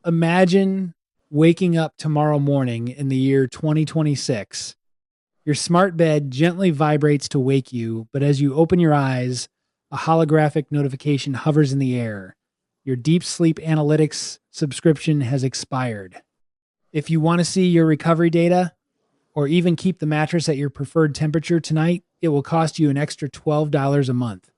Imagine waking up tomorrow morning in the year 2026. Your smart bed gently vibrates to wake you, but as you open your eyes, a holographic notification hovers in the air. Your deep sleep analytics subscription has expired. If you want to see your recovery data, or even keep the mattress at your preferred temperature tonight, it will cost you an extra $12 a month.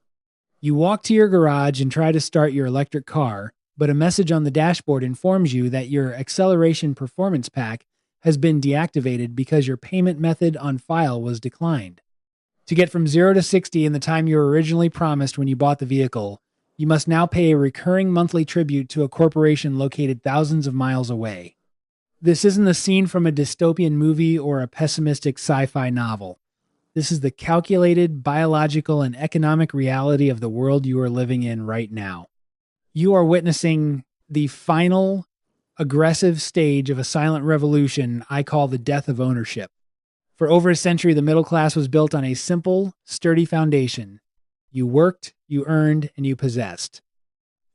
You walk to your garage and try to start your electric car, but a message on the dashboard informs you that your acceleration performance pack has been deactivated because your payment method on file was declined. To get from 0 to 60 in the time you were originally promised when you bought the vehicle, you must now pay a recurring monthly tribute to a corporation located thousands of miles away. This isn't a scene from a dystopian movie or a pessimistic sci-fi novel. This is the calculated, biological, and economic reality of the world you are living in right now. You are witnessing the final, aggressive stage of a silent revolution I call the death of ownership. For over a century, the middle class was built on a simple, sturdy foundation. You worked, you earned, and you possessed.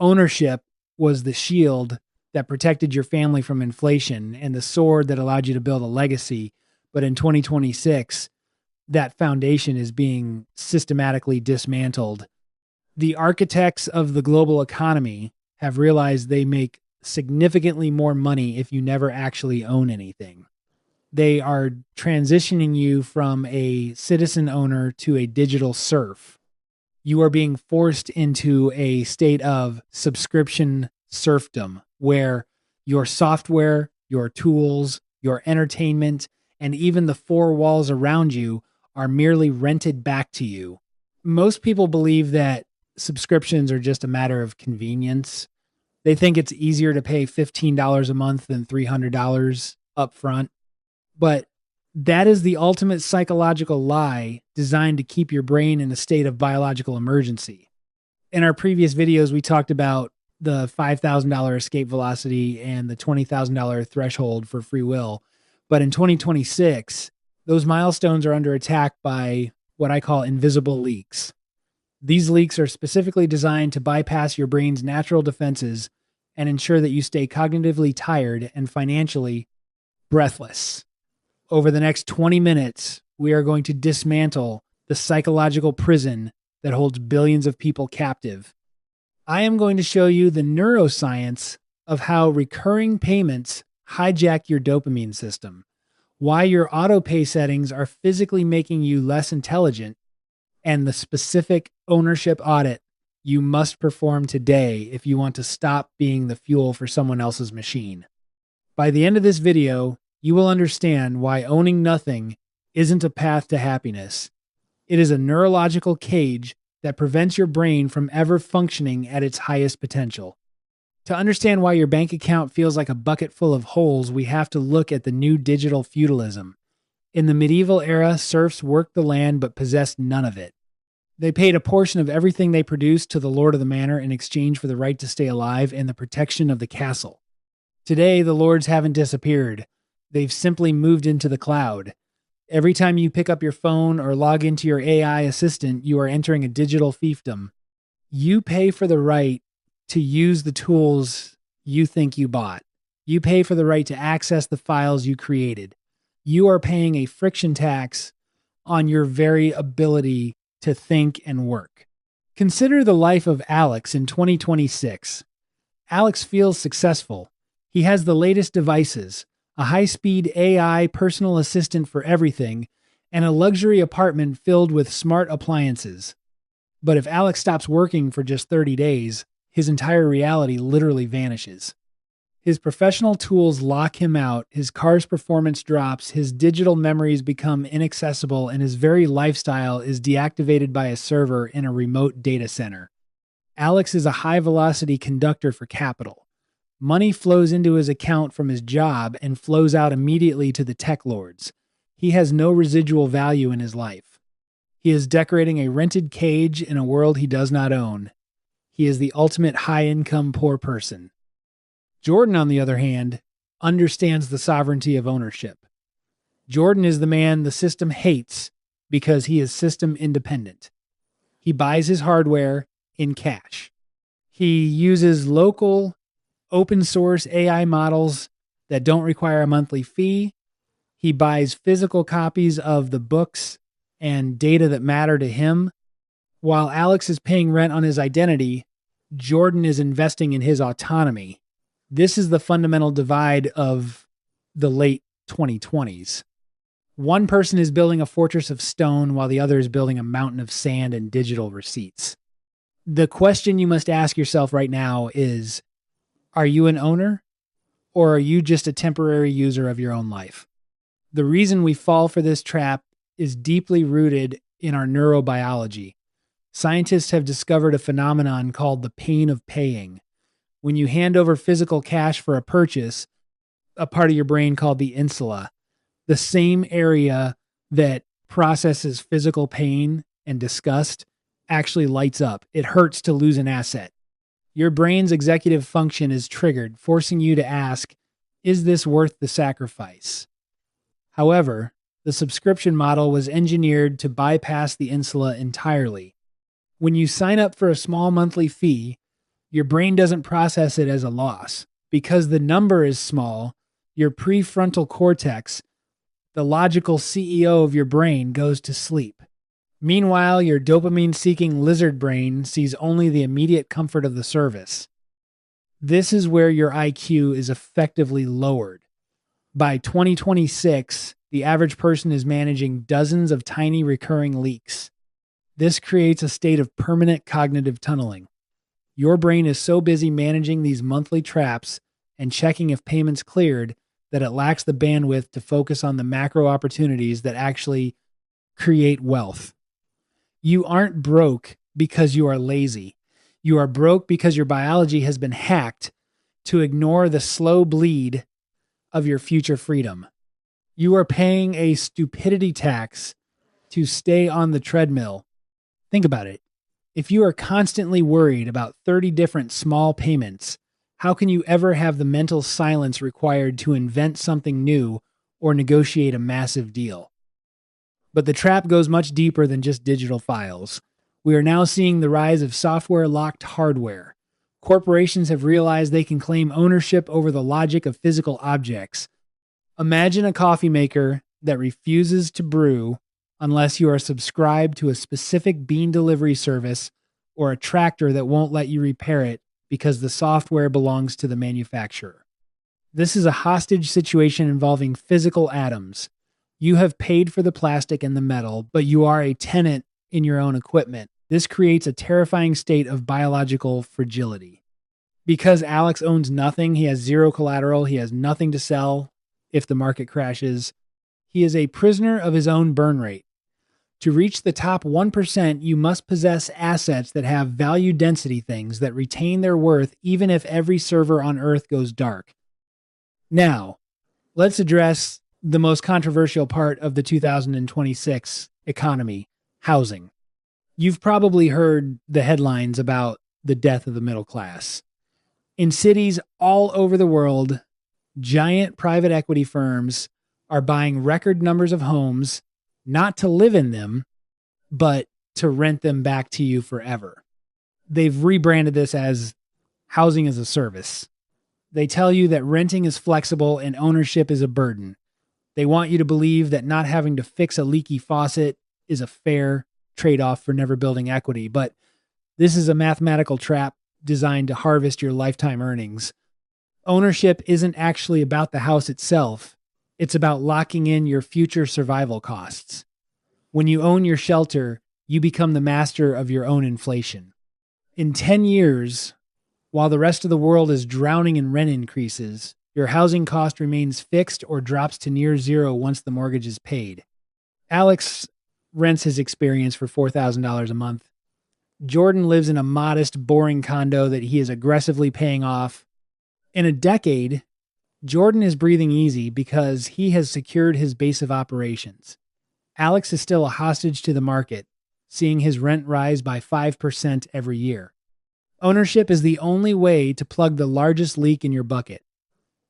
Ownership was the shield that protected your family from inflation and the sword that allowed you to build a legacy. But in 2026, that foundation is being systematically dismantled. The architects of the global economy have realized they make significantly more money if you never actually own anything. They are transitioning you from a citizen owner to a digital serf. You are being forced into a state of subscription serfdom where your software, your tools, your entertainment, and even the four walls around you are merely rented back to you. Most people believe that subscriptions are just a matter of convenience. They think it's easier to pay $15 a month than $300 up front. But that is the ultimate psychological lie designed to keep your brain in a state of biological emergency. In our previous videos, we talked about the $5,000 escape velocity and the $20,000 threshold for free will. But in 2026, those milestones are under attack by what I call invisible leaks. These leaks are specifically designed to bypass your brain's natural defenses and ensure that you stay cognitively tired and financially breathless. Over the next 20 minutes, we are going to dismantle the psychological prison that holds billions of people captive. I am going to show you the neuroscience of how recurring payments hijack your dopamine system, why your autopay settings are physically making you less intelligent, and the specific ownership audit you must perform today if you want to stop being the fuel for someone else's machine. By the end of this video, you will understand why owning nothing isn't a path to happiness. It is a neurological cage that prevents your brain from ever functioning at its highest potential. To understand why your bank account feels like a bucket full of holes, we have to look at the new digital feudalism. In the medieval era, serfs worked the land but possessed none of it. They paid a portion of everything they produced to the lord of the manor in exchange for the right to stay alive and the protection of the castle. Today, the lords haven't disappeared. They've simply moved into the cloud. Every time you pick up your phone or log into your AI assistant, you are entering a digital fiefdom. You pay for the right to use the tools you think you bought. You pay for the right to access the files you created. You are paying a friction tax on your very ability to think and work. Consider the life of Alex in 2026. Alex feels successful. He has the latest devices, a high-speed AI personal assistant for everything, and a luxury apartment filled with smart appliances. But if Alex stops working for just 30 days, his entire reality literally vanishes. His professional tools lock him out, his car's performance drops, his digital memories become inaccessible, and his very lifestyle is deactivated by a server in a remote data center. Alex is a high-velocity conductor for capital. Money flows into his account from his job and flows out immediately to the tech lords. He has no residual value in his life. He is decorating a rented cage in a world he does not own. He is the ultimate high-income poor person. Jordan, on the other hand, understands the sovereignty of ownership. Jordan is the man the system hates because he is system independent. He buys his hardware in cash. He uses local open source AI models that don't require a monthly fee. He buys physical copies of the books and data that matter to him. While Alex is paying rent on his identity, Jordan is investing in his autonomy. This is the fundamental divide of the late 2020s. One person is building a fortress of stone while the other is building a mountain of sand and digital receipts. The question you must ask yourself right now is, are you an owner or are you just a temporary user of your own life? The reason we fall for this trap is deeply rooted in our neurobiology. Scientists have discovered a phenomenon called the pain of paying. When you hand over physical cash for a purchase, a part of your brain called the insula, the same area that processes physical pain and disgust, actually lights up. It hurts to lose an asset. Your brain's executive function is triggered, forcing you to ask, is this worth the sacrifice? However, the subscription model was engineered to bypass the insula entirely. When you sign up for a small monthly fee, your brain doesn't process it as a loss. Because the number is small, your prefrontal cortex, the logical CEO of your brain, goes to sleep. Meanwhile, your dopamine-seeking lizard brain sees only the immediate comfort of the service. This is where your IQ is effectively lowered. By 2026, the average person is managing dozens of tiny recurring leaks. This creates a state of permanent cognitive tunneling. Your brain is so busy managing these monthly traps and checking if payments cleared that it lacks the bandwidth to focus on the macro opportunities that actually create wealth. You aren't broke because you are lazy. You are broke because your biology has been hacked to ignore the slow bleed of your future freedom. You are paying a stupidity tax to stay on the treadmill. Think about it. If you are constantly worried about 30 different small payments, how can you ever have the mental silence required to invent something new or negotiate a massive deal? But the trap goes much deeper than just digital files. We are now seeing the rise of software-locked hardware. Corporations have realized they can claim ownership over the logic of physical objects. Imagine a coffee maker that refuses to brew unless you are subscribed to a specific bean delivery service, or a tractor that won't let you repair it because the software belongs to the manufacturer. This is a hostage situation involving physical atoms. You have paid for the plastic and the metal, but you are a tenant in your own equipment. This creates a terrifying state of biological fragility. Because Alex owns nothing, he has zero collateral, he has nothing to sell if the market crashes. He is a prisoner of his own burn rate. To reach the top 1%, you must possess assets that have value density things that retain their worth even if every server on Earth goes dark. Now, let's address the most controversial part of the 2026 economy, housing. You've probably heard the headlines about the death of the middle class. In cities all over the world, giant private equity firms are buying record numbers of homes, not to live in them, but to rent them back to you forever. They've rebranded this as housing as a service. They tell you that renting is flexible and ownership is a burden. They want you to believe that not having to fix a leaky faucet is a fair trade-off for never building equity. But this is a mathematical trap designed to harvest your lifetime earnings. Ownership isn't actually about the house itself. It's about locking in your future survival costs. When you own your shelter, you become the master of your own inflation. In 10 years, while the rest of the world is drowning in rent increases, your housing cost remains fixed or drops to near zero once the mortgage is paid. Alex rents his experience for $4,000 a month. Jordan lives in a modest, boring condo that he is aggressively paying off. In a decade, Jordan is breathing easy because he has secured his base of operations. Alex is still a hostage to the market, seeing his rent rise by 5% every year. Ownership is the only way to plug the largest leak in your bucket.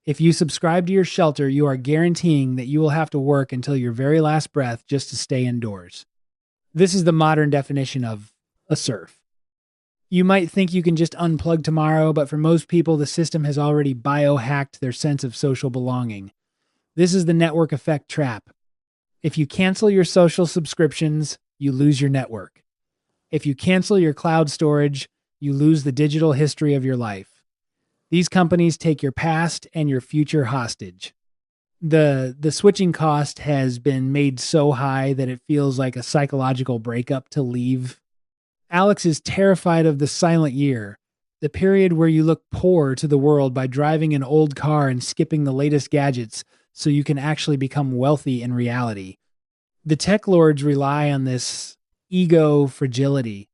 If you subscribe to your shelter, you are guaranteeing that you will have to work until your very last breath just to stay indoors. This is the modern definition of a serf. You might think you can just unplug tomorrow, but for most people, the system has already biohacked their sense of social belonging. This is the network effect trap. If you cancel your social subscriptions, you lose your network. If you cancel your cloud storage, you lose the digital history of your life. These companies take your past and your future hostage. The switching cost has been made so high that it feels like a psychological breakup to leave. Alex is terrified of the silent year, the period where you look poor to the world by driving an old car and skipping the latest gadgets so you can actually become wealthy in reality. The tech lords rely on this ego fragility.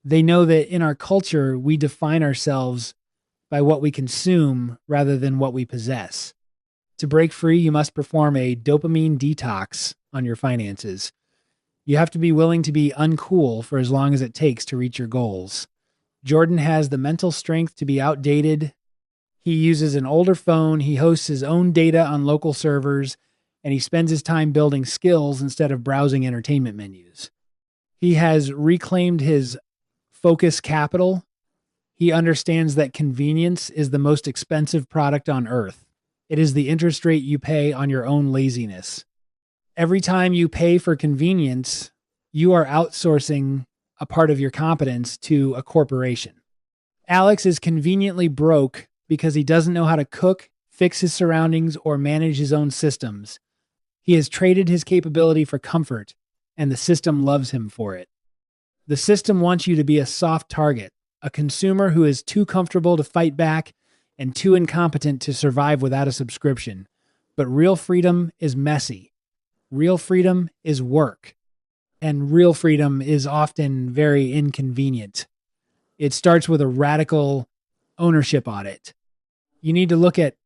They know that in our culture, we define ourselves by what we consume rather than what we possess. To break free, you must perform a dopamine detox on your finances. You have to be willing to be uncool for as long as it takes to reach your goals. Jordan has the mental strength to be outdated. He uses an older phone, he hosts his own data on local servers, and he spends his time building skills instead of browsing entertainment menus. He has reclaimed his focus capital. He understands that convenience is the most expensive product on earth. It is the interest rate you pay on your own laziness. Every time you pay for convenience, you are outsourcing a part of your competence to a corporation. Alex is conveniently broke because he doesn't know how to cook, fix his surroundings, or manage his own systems. He has traded his capability for comfort, and the system loves him for it. The system wants you to be a soft target, a consumer who is too comfortable to fight back and too incompetent to survive without a subscription. But real freedom is messy. Real freedom is work. And real freedom is often very inconvenient. It starts with a radical ownership audit. You need to look at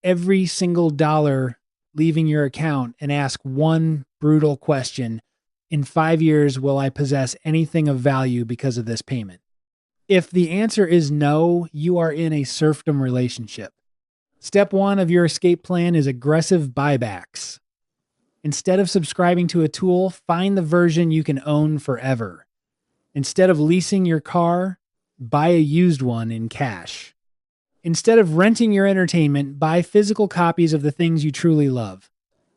every single dollar leaving your account and ask one brutal question. In 5 years, will I possess anything of value because of this payment? If the answer is no, you are in a serfdom relationship. Step 1 of your escape plan is aggressive buybacks. Instead of subscribing to a tool, find the version you can own forever. Instead of leasing your car, buy a used one in cash. Instead of renting your entertainment, buy physical copies of the things you truly love.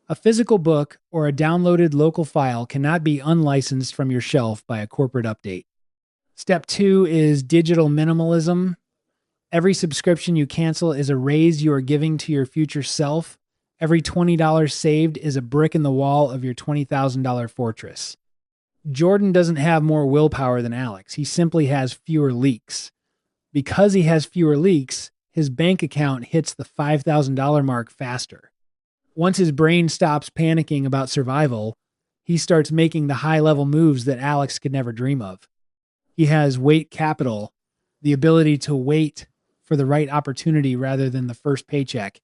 A physical book or a downloaded local file cannot be unlicensed from your shelf by a corporate update. Step 2 is digital minimalism. Every subscription you cancel is a raise you are giving to your future self. Every $20 saved is a brick in the wall of your $20,000 fortress. Jordan doesn't have more willpower than Alex. He simply has fewer leaks. Because he has fewer leaks, his bank account hits the $5,000 mark faster. Once his brain stops panicking about survival, he starts making the high-level moves that Alex could never dream of. He has wait capital, the ability to wait for the right opportunity rather than the first paycheck.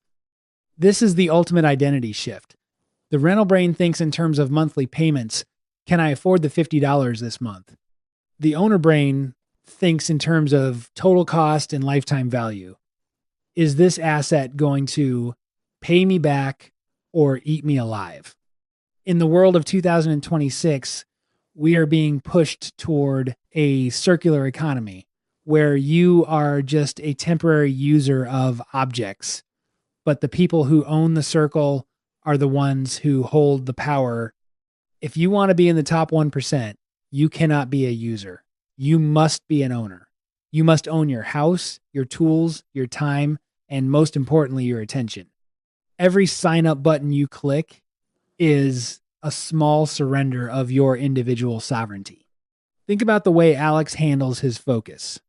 This is the ultimate identity shift. The rental brain thinks in terms of monthly payments. Can I afford the $50 this month? The owner brain thinks in terms of total cost and lifetime value. Is this asset going to pay me back or eat me alive? In the world of 2026, we are being pushed toward a circular economy where you are just a temporary user of objects, but the people who own the circle are the ones who hold the power. If you want to be in the top 1%, you cannot be a user. You must be an owner. You must own your house, your tools, your time, and most importantly, your attention. Every sign up button you click is a small surrender of your individual sovereignty. Think about the way Alex handles his focus.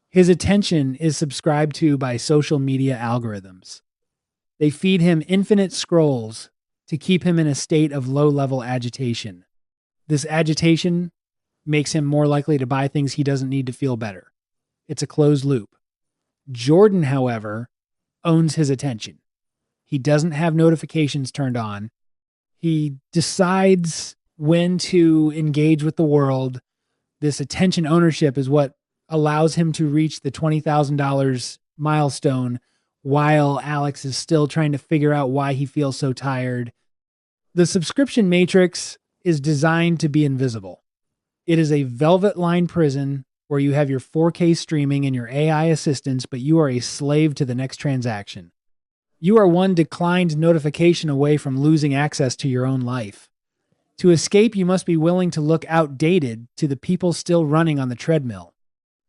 His attention is subscribed to by social media algorithms. They feed him infinite scrolls to keep him in a state of low-level agitation. This agitation makes him more likely to buy things he doesn't need to feel better. It's a closed loop. Jordan, however, owns his attention. He doesn't have notifications turned on. He decides when to engage with the world. This attention ownership is what allows him to reach the $20,000 milestone while Alex is still trying to figure out why he feels so tired. The subscription matrix is designed to be invisible. It is a velvet-lined prison where you have your 4K streaming and your AI assistants, but you are a slave to the next transaction. You are one declined notification away from losing access to your own life. To escape, you must be willing to look outdated to the people still running on the treadmill.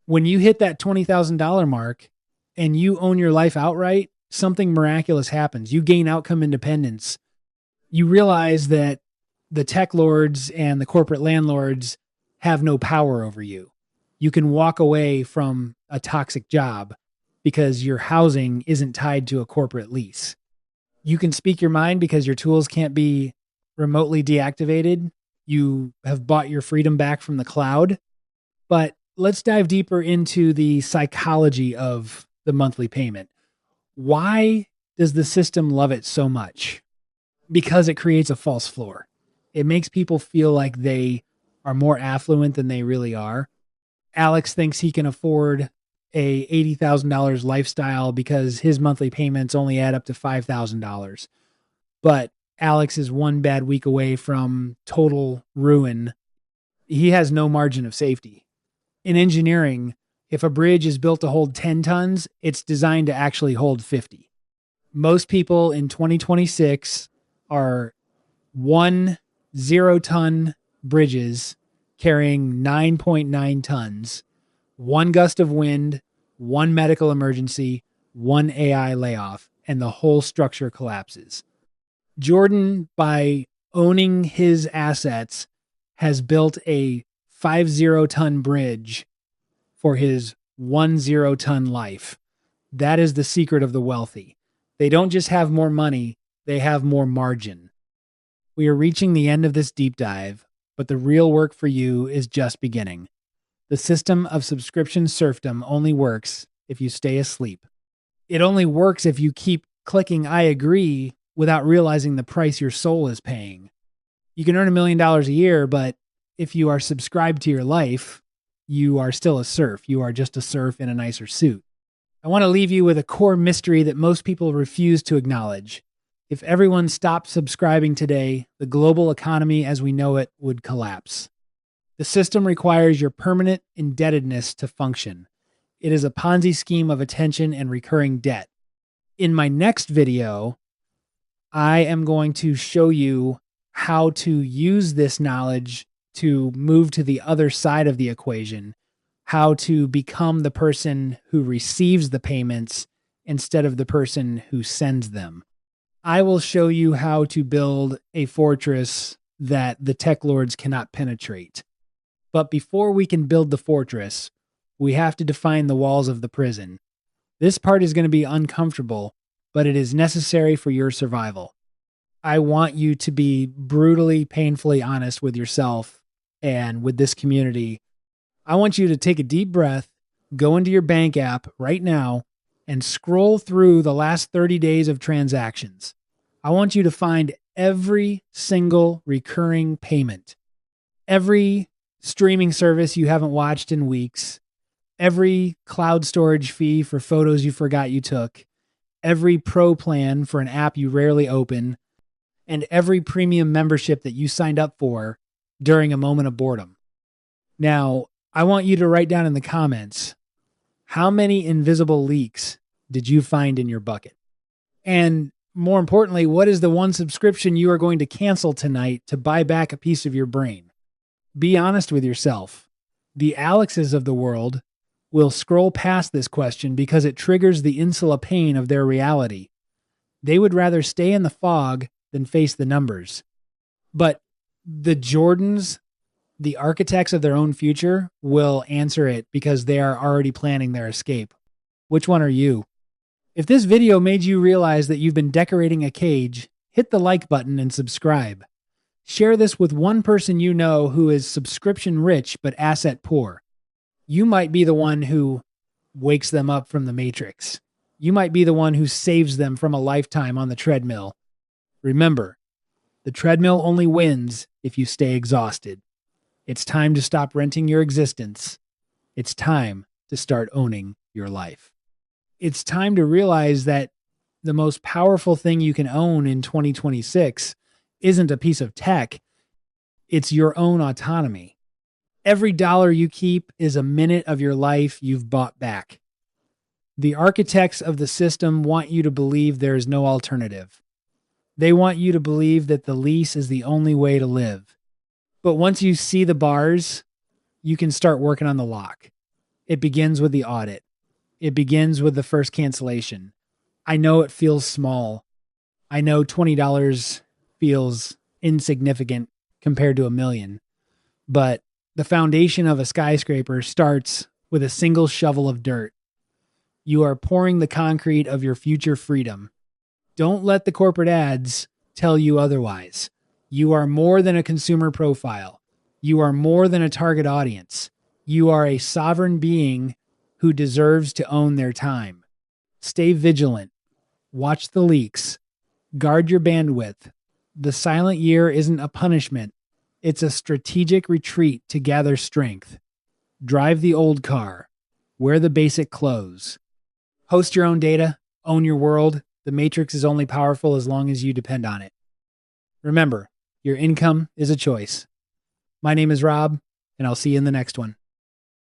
When you hit that $20,000 mark and you own your life outright, something miraculous happens. You gain outcome independence. You realize that the tech lords and the corporate landlords have no power over you. You can walk away from a toxic job because your housing isn't tied to a corporate lease. You can speak your mind because your tools can't be remotely deactivated. You have bought your freedom back from the cloud. But let's dive deeper into the psychology of the monthly payment. Why does the system love it so much? Because it creates a false floor. It makes people feel like they are more affluent than they really are. Alex thinks he can afford a $80,000 lifestyle because his monthly payments only add up to $5,000. But Alex is one bad week away from total ruin. He has no margin of safety. In engineering, if a bridge is built to hold 10 tons, it's designed to actually hold 50. Most people in 2026 are 1 0-ton bridges carrying 9.9 tons, one gust of wind, one medical emergency, one AI layoff, and the whole structure collapses. Jordan, by owning his assets, has built a 50-ton bridge for his 10-ton life. That is the secret of the wealthy. They don't just have more money, they have more margin. We are reaching the end of this deep dive, but the real work for you is just beginning. The system of subscription serfdom only works if you stay asleep. It only works if you keep clicking I agree without realizing the price your soul is paying. You can earn $1 million a year, but if you are subscribed to your life, you are still a serf. You are just a serf in a nicer suit. I want to leave you with a core mystery that most people refuse to acknowledge. If everyone stopped subscribing today, the global economy as we know it would collapse. The system requires your permanent indebtedness to function. It is a Ponzi scheme of attention and recurring debt. In my next video, I am going to show you how to use this knowledge to move to the other side of the equation, how to become the person who receives the payments instead of the person who sends them. I will show you how to build a fortress that the tech lords cannot penetrate. But before we can build the fortress, we have to define the walls of the prison. This part is going to be uncomfortable, but it is necessary for your survival. I want you to be brutally, painfully honest with yourself and with this community. I want you to take a deep breath, go into your bank app right now, and scroll through the last 30 days of transactions. I want you to find every single recurring payment, every streaming service you haven't watched in weeks, every cloud storage fee for photos you forgot you took, every pro plan for an app you rarely open, and every premium membership that you signed up for during a moment of boredom. Now, I want you to write down in the comments, how many invisible leaks did you find in your bucket? And more importantly, what is the one subscription you are going to cancel tonight to buy back a piece of your brain? Be honest with yourself. The Alexes of the world will scroll past this question because it triggers the insula pain of their reality. They would rather stay in the fog than face the numbers. But the Jordans, the architects of their own future, will answer it because they are already planning their escape. Which one are you? If this video made you realize that you've been decorating a cage, hit the like button and subscribe. Share this with one person you know who is subscription rich but asset poor. You might be the one who wakes them up from the matrix. You might be the one who saves them from a lifetime on the treadmill. Remember, the treadmill only wins if you stay exhausted. It's time to stop renting your existence. It's time to start owning your life. It's time to realize that the most powerful thing you can own in 2026 isn't a piece of tech. It's your own autonomy. Every dollar you keep is a minute of your life you've bought back. The architects of the system want you to believe there is no alternative. They want you to believe that the lease is the only way to live. But once you see the bars, you can start working on the lock. It begins with the audit. It begins with the first cancellation. I know it feels small. I know $20 feels insignificant compared to $1 million. But the foundation of a skyscraper starts with a single shovel of dirt. You are pouring the concrete of your future freedom. Don't let the corporate ads tell you otherwise. You are more than a consumer profile. You are more than a target audience. You are a sovereign being who deserves to own their time. Stay vigilant. Watch the leaks. Guard your bandwidth. The silent year isn't a punishment. It's a strategic retreat to gather strength. Drive the old car. Wear the basic clothes. Host your own data. Own your world. The matrix is only powerful as long as you depend on it. Remember, your income is a choice. My name is Rob, and I'll see you in the next one.